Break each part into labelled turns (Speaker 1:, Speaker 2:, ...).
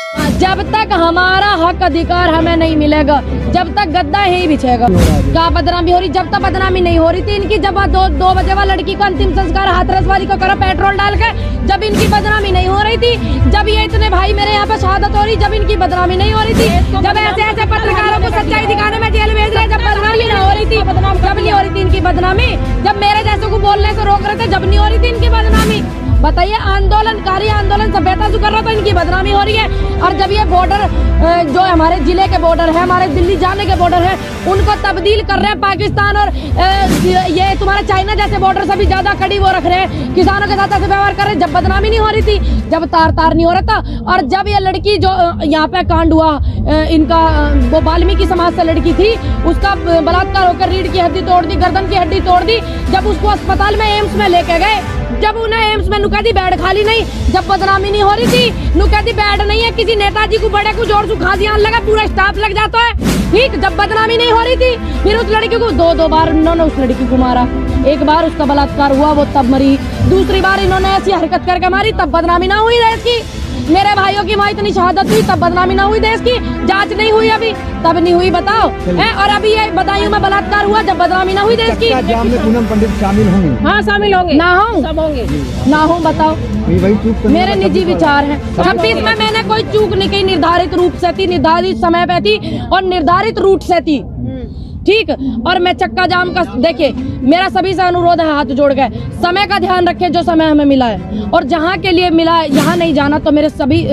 Speaker 1: जब तक हमारा हक अधिकार हमें नहीं मिलेगा, जब तक गद्दा ही बिछेगा। क्या बदनामी हो रही? जब तक बदनामी नहीं हो रही थी इनकी, जब 2 बजे वाला लड़की का अंतिम संस्कार हाथरस वाली को करो पेट्रोल डाल के, जब इनकी बदनामी नहीं हो रही थी, जब ये इतने भाई मेरे यहाँ पे शहादत हो रही, जब इनकी बदनामी नहीं हो रही थी, जब ऐसे ऐसे पत्रकारों को सच्चाई दिखाने में जेल भेज रहे, जब बदनामी नहीं हो रही थी, जब नहीं हो रही थी इनकी बदनामी, जब मेरे जैसे को बोलने से रोक रहे थे, जब नहीं हो रही थी इनकी बदनामी। बताइए, आंदोलनकारी आंदोलन सभ्यता जो कर रहा था, इनकी बदनामी हो रही है। और जब ये बॉर्डर जो हमारे जिले के बॉर्डर है, हमारे दिल्ली जाने के बॉर्डर है, उनको तब्दील कर रहे हैं पाकिस्तान और ये तुम्हारा चाइना जैसे बॉर्डर से भी ज्यादा कड़ी वो रख रहे हैं, किसानों के साथ ऐसे व्यवहार कर रहे हैं। जब बदनामी नहीं हो रही थी, जब तार नहीं हो रहा था, और जब ये लड़की जो यहाँ पे कांड हुआ इनका, वो वाल्मीकि समाज से लड़की थी, उसका बलात्कार होकर रीढ़ की हड्डी तोड़ दी, गर्दन की हड्डी तोड़ दी, जब उसको अस्पताल में एम्स में लेके गए, जब उन्हें एम्स में नुका दी बेड खाली नहीं, जब बदनामी नहीं हो रही थी, नुका दी बेड नहीं है, किसी नेताजी को बड़े को जोर सुखा दिया लगा, पूरा स्टाफ लग जाता है, ठीक। जब बदनामी नहीं हो रही थी, फिर उस लड़की को दो बार इन्होंने उस लड़की को मारा। एक बार उसका बलात्कार हुआ, वो तब मरी, दूसरी बार इन्होंने ऐसी हरकत करके मारी, तब बदनामी ना हुई देश की। मेरे भाइयों की वहाँ इतनी शहादत हुई, तब बदनामी ना हुई देश की। जांच नहीं हुई अभी, तब नहीं हुई, बताओ है। और अभी ये बदायूं में बलात्कार हुआ, जब बदनामी ना हुई देश की।
Speaker 2: जाम में पूनम पंडित शामिल होंगे?
Speaker 1: हाँ, शामिल होंगे। ना हो, सब होंगे। ना हो, बताओ। मेरे निजी विचार हैं। 26 में मैंने कोई चूक नहीं की, निर्धारित रूप से थी, निर्धारित समय पे थी और निर्धारित रूट से थी, ठीक। और मैं चक्का जाम का, देखिए मेरा सभी से अनुरोध है, हाथ जोड़ के समय का ध्यान रखें, जो समय हमें मिला है और जहाँ के लिए मिला है, यहाँ नहीं जाना। तो मेरे सभी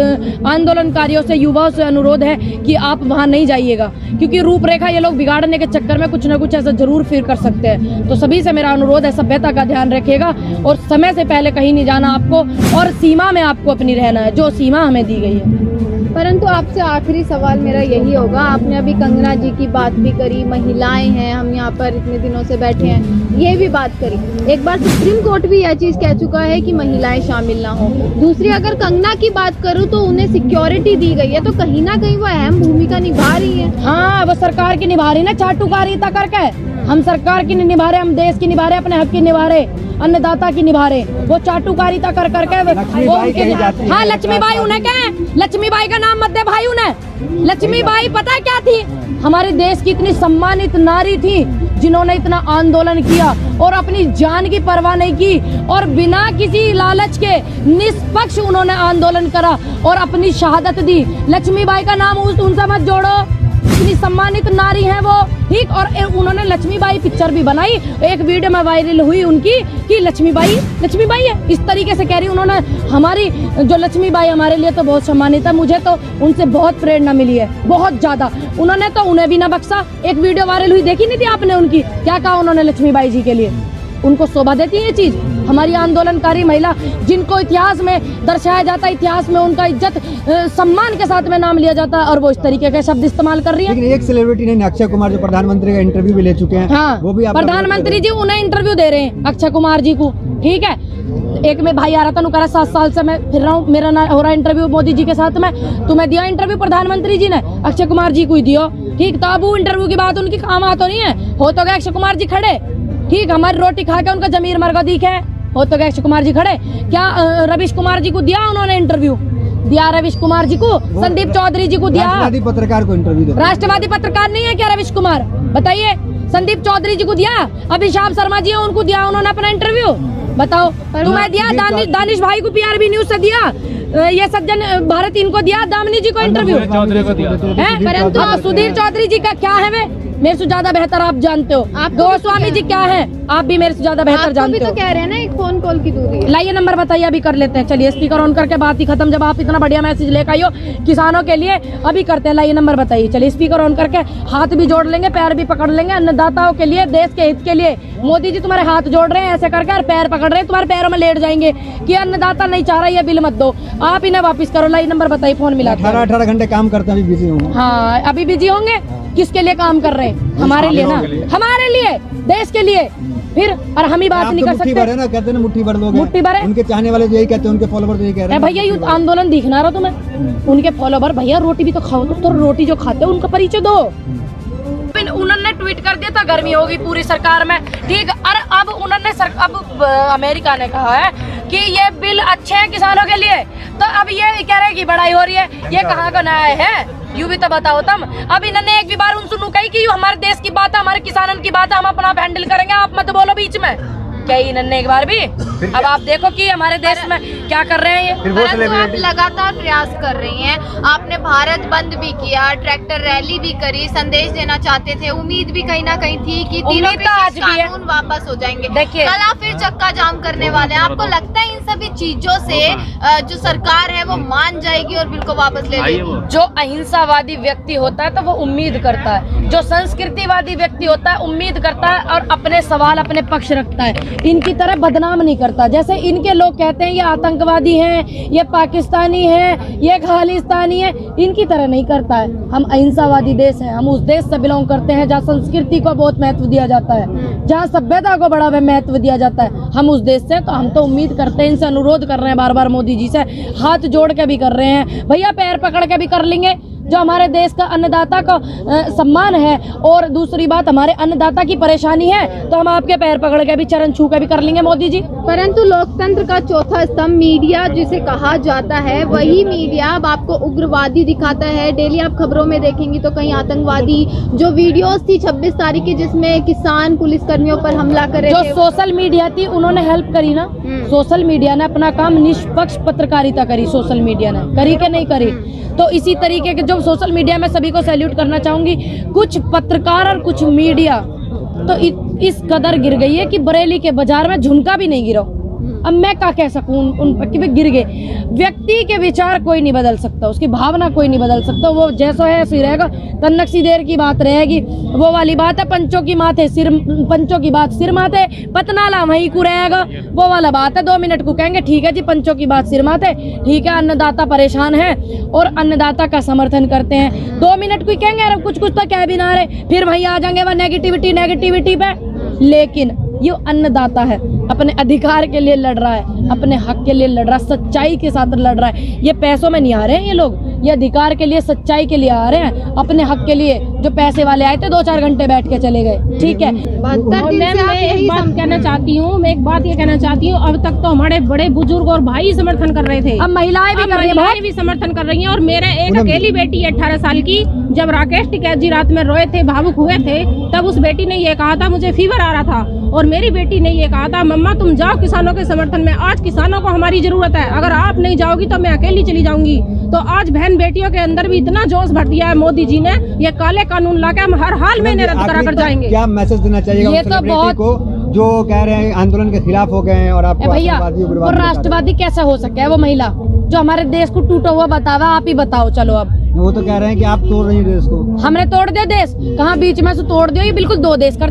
Speaker 1: आंदोलनकारियों से, युवाओं से अनुरोध है कि आप वहाँ नहीं जाइएगा, क्योंकि रूपरेखा ये लोग बिगाड़ने के चक्कर में कुछ न कुछ ऐसा जरूर फिर कर सकते हैं। तो सभी से मेरा अनुरोध है, सभ्यता का ध्यान रखिएगा और समय से पहले कहीं नहीं जाना आपको, और सीमा में आपको अपनी रहना है, जो सीमा हमें दी गई है।
Speaker 3: परंतु आपसे आखिरी सवाल मेरा यही होगा, आपने अभी कंगना जी की बात भी करी, महिलाएं हैं, हम यहाँ पर इतने दिनों से बैठे हैं, ये भी बात करी। एक बार सुप्रीम कोर्ट भी यह चीज कह चुका है कि महिलाएं शामिल ना हो। दूसरी, अगर कंगना की बात करूँ तो उन्हें सिक्योरिटी दी गई है, तो कहीं ना कहीं वो अहम भूमिका निभा रही है।
Speaker 1: हाँ, वो सरकार की निभा रही ना, चाटुकारिता करके। हम सरकार की नहीं निभा रहे, हम देश की निभा रहे, अपने हक की निभा रहे, अन्नदाता की निभा रहे। वो चाटुकारिता कर करके वो उनके, हाँ, लक्ष्मीबाई उन्हें क्या है, लक्ष्मीबाई का नाम मत दे भाई उन्हें। लक्ष्मीबाई पता क्या थी? हमारे देश की इतनी सम्मानित नारी थी, जिन्होंने इतना आंदोलन किया और अपनी जान की परवाह नहीं की, और बिना किसी लालच के निष्पक्ष उन्होंने आंदोलन करा और अपनी शहादत दी। लक्ष्मीबाई का नाम उनसे मत जोड़ो, इतनी सम्मानित नारी है वो, ठीक। और उन्होंने लक्ष्मीबाई पिक्चर भी बनाई, एक वीडियो में वायरल हुई उनकी कि लक्ष्मीबाई है, इस तरीके से कह रही। उन्होंने हमारी जो लक्ष्मीबाई हमारे लिए तो बहुत सम्मानित है, मुझे तो उनसे बहुत प्रेरणा मिली है, बहुत ज्यादा। उन्होंने तो उन्हें भी ना बख्शा। एक वीडियो वायरल हुई, देखी नहीं थी आपने उनकी? क्या कहा उन्होंने लक्ष्मीबाई जी के लिए? उनको शोभा देती है ये चीज? हमारी आंदोलनकारी महिला जिनको इतिहास में दर्शाया जाता है, इतिहास में उनका इज्जत सम्मान के साथ में नाम लिया जाता है, और वो इस तरीके के शब्द इस्तेमाल कर रही है।
Speaker 2: लेकिन एक सेलिब्रिटी ने, अक्षय कुमार, जो प्रधानमंत्री का इंटरव्यू भी ले चुके हैं,
Speaker 1: हाँ,
Speaker 2: वो भी
Speaker 1: प्रधानमंत्री जी उन्हें इंटरव्यू दे रहे हैं, अक्षय कुमार जी को, ठीक है। एक में भाई आ रहा था, नुकरा 7 साल से मैं फिर रहा हूँ, मेरा ना हो रहा इंटरव्यू मोदी जी के साथ में। तुम्हें दिया इंटरव्यू प्रधानमंत्री जी ने, अक्षय कुमार जी को ही दियो, ठीक। तो अब वो इंटरव्यू की बात उनकी काम आ तो नहीं है, हो तो गए अक्षय कुमार जी खड़े, ठीक। हमारी रोटी खा के उनका जमीर मरगा दिखे, हो तो गए अक्षय कुमार जी खड़े। क्या रवीश कुमार जी को दिया उन्होंने इंटरव्यू? दिया रवीश कुमार जी को, संदीप चौधरी जी को दिया।
Speaker 2: राष्ट्रवादी पत्रकार को इंटरव्यू दिया।
Speaker 1: राष्ट्रवादी पत्रकार नहीं है क्या रवीश कुमार? बताइए। संदीप चौधरी जी को दिया, अभिषाप शर्मा जी उनको दिया उन्होंने अपना इंटरव्यू, बताओ। तुम्हें दिया, दानिश भाई को PRB न्यूज से दिया, ये सज्जन भारत इनको दिया, दामिनी जी को इंटरव्यू है। परंतु सुधीर चौधरी जी का क्या है, वे मेरे से ज्यादा बेहतर आप जानते हो। आप गोस्वामी जी क्या है, आप भी मेरे से ज्यादा बेहतर जानते हो।
Speaker 3: तो कह रहे हैं ना, एक फोन कॉल की दूरी है।
Speaker 1: लाइए नंबर बताइए, अभी कर लेते हैं। चलिए, स्पीकर ऑन करके बात ही खत्म। जब आप इतना बढ़िया मैसेज लेकर आई हो किसानों के लिए, अभी करते हैं। लाइए नंबर बताइए। चलिए, स्पीकर ऑन करके हाथ भी जोड़ लेंगे, पैर भी पकड़ लेंगे, अन्नदाताओं के लिए, देश के हित के लिए। मोदी जी तुम्हारे हाथ जोड़ रहे हैं ऐसे करके, और पैर पकड़ रहे हैं, तुम्हारे पैरों में लेट जाएंगे कि अन्नदाता नहीं चाह रहा, ये बिल मत दो, आप इन्हें वापिस करो। लाइए नंबर बताइए, फोन मिला।
Speaker 2: 18 घंटे काम करते हैं, अभी बिजी होंगे।
Speaker 1: हाँ, अभी बिजी होंगे। किसके लिए काम कर रहे हैं? हमारे लिए ना, हमारे लिए, देश के लिए। फिर और हम ही बात नहीं कर सकते।
Speaker 2: ना कहते हैं मुट्ठी भर लोग,
Speaker 1: मुट्ठी भर है।
Speaker 2: उनके चाहने वाले जो यही कहते हैं, उनके फॉलोवर तो यही कह रहे हैं
Speaker 1: भैया, ये आंदोलन दिखना रहा तुम्हें? उनके फॉलोवर, भैया रोटी भी तो खाओ, तो रोटी जो खाते हो उनका परिचय दो। उन्होंने ट्वीट कर दिया था गर्मी होगी पूरी सरकार में, ठीक। और अब उन्होंने अब अमेरिका ने कहा है कि ये बिल अच्छे हैं किसानों के लिए, तो अब ये कह रहे हैं कि बढ़ाई हो रही है, ये कहाँ का न्याय है? यू भी तो बताओ तुम। अब इन्होंने एक भी बार उन सुनू कही कि हमारे देश की बात है, हमारे किसानों की बात है, हम अपना हैंडल करेंगे, आप मत बोलो बीच में, कही इन्होंने एक बार भी। अब आप देखो कि हमारे देश में क्या कर रहे हैं ये।
Speaker 3: परंतु आप लगातार प्रयास कर रही हैं, आपने भारत बंद भी किया, ट्रैक्टर रैली भी करी, संदेश देना चाहते थे, उम्मीद भी कहीं ना कहीं थी कि तीनों
Speaker 1: उम्मीद तो आज भी है।
Speaker 3: कानून वापस हो जाएंगे।
Speaker 1: देखिए,
Speaker 3: कल आप फिर चक्का जाम करने वाले हैं, आपको लगता है इन सभी चीजों से जो सरकार है वो मान जाएगी और बिल को वापस ले लेगी?
Speaker 1: जो अहिंसावादी व्यक्ति होता है तो वो उम्मीद करता है, जो संस्कृतिवादी व्यक्ति होता है उम्मीद करता है और अपने सवाल अपने पक्ष रखता है, इनकी तरह बदनाम नहीं करता। जैसे इनके लोग कहते हैं ये आतंकवादी हैं, ये पाकिस्तानी हैं, ये खालिस्तानी है, इनकी तरह नहीं करता है। हम अहिंसावादी देश हैं, हम उस देश से बिलोंग करते हैं जहाँ संस्कृति को बहुत महत्व दिया जाता है, जहाँ सभ्यता को बड़ा महत्व दिया जाता है, हम उस देश से। तो हम तो उम्मीद करते हैं, इनसे अनुरोध कर रहे हैं बार बार मोदी जी से, हाथ जोड़ के भी कर रहे हैं, भैया पैर पकड़ के भी कर लेंगे, जो हमारे देश का अन्नदाता का सम्मान है, और दूसरी बात हमारे अन्नदाता की परेशानी है, तो हम आपके पैर पकड़ के भी चरण छू के भी कर लेंगे मोदी जी।
Speaker 3: परंतु लोकतंत्र का चौथा स्तंभ मीडिया जिसे कहा जाता है, वही मीडिया अब आपको उग्रवादी दिखाता है। डेली आप खबरों में देखेंगी तो कहीं आतंकवादी जो वीडियोस थी 26 तारीख की जिसमें किसान पुलिसकर्मियों पर हमला कर रहे
Speaker 1: जो
Speaker 3: थे,
Speaker 1: सोशल मीडिया थी उन्होंने हेल्प करी ना, सोशल मीडिया ने अपना काम निष्पक्ष पत्रकारिता करी, सोशल मीडिया ने करी कि नहीं करी? तो इसी तरीके के जो सोशल मीडिया में सभी को सैल्यूट करना चाहूंगी, कुछ पत्रकार और कुछ मीडिया तो इस कदर गिर गई है कि बरेली के बाजार में झुमका भी नहीं गिरा। अब मैं क्या कह सकूं उन पर कि वे गिर गए। व्यक्ति के विचार कोई नहीं बदल सकता, उसकी भावना कोई नहीं बदल सकता, वो जैसा है ऐसे रहेगा। तन्नक देर की बात रहेगी, वो वाली बात है, पंचों की माथे सिर, पंचों की बात सिर माथे, पतनाला वहीं को रहेगा, वो वाला बात है। 2 मिनट को कहेंगे ठीक है जी, पंचों की बात सिर माथे, ठीक है, अन्नदाता परेशान है और अन्नदाता का समर्थन करते हैं। 2 मिनट को कहेंगे अरे कुछ तो कह भी ना रहे, फिर वहीं आ जाएंगे वह नेगेटिविटी पे। लेकिन ये अन्नदाता है, अपने अधिकार के लिए लड़ रहा है, अपने हक के लिए लड़ रहा है, सच्चाई के साथ लड़ रहा है। ये पैसों में नहीं आ रहे हैं ये लोग, ये अधिकार के लिए, सच्चाई के लिए आ रहे हैं, अपने हक के लिए। जो पैसे वाले आए थे 2-4 घंटे बैठ के चले गए, ठीक है।
Speaker 3: और मैम
Speaker 4: मैं एक बात कहना चाहती हूँ, अब तक तो हमारे बड़े बुजुर्ग और भाई समर्थन कर रहे थे,
Speaker 1: अब महिलाएं भी कर रही हैं,
Speaker 4: महिलाएं भी समर्थन कर रही हैं। और मेरे एक अकेली बेटी है 18 साल की, जब राकेश टिकैत जी रात में रोए थे, भावुक हुए थे, तब उस बेटी ने ये कहा था मुझे फीवर आ रहा था, और मेरी बेटी ने ये कहा था मम्मा तुम जाओ किसानों के समर्थन में, आज किसानों को हमारी जरूरत है, अगर आप नहीं जाओगी तो मैं अकेली चली जाऊंगी। तो आज बहन बेटियों के अंदर भी इतना जोश भर दिया है मोदी जी ने, ये काले कानून लाके हम हर हाल में इन्हें रद्द करा कर जाएंगे।
Speaker 2: क्या मैसेज देना चाहिए
Speaker 1: ये तो बहुत
Speaker 2: को जो कह रहे हैं आंदोलन के खिलाफ हो गए हैं और आपको
Speaker 1: भैया वो राष्ट्रवादी कैसा हो सके है वो महिला जो हमारे देश को टूटा हुआ बतावा? आप ही बताओ। चलो अब
Speaker 2: वो तो कह रहे हैं कि आप तोड़ रही हैं देश को।
Speaker 1: हमने तोड़ दिया देश, कहाँ बीच में से तोड़ दिया? ये बिल्कुल 2 देश कर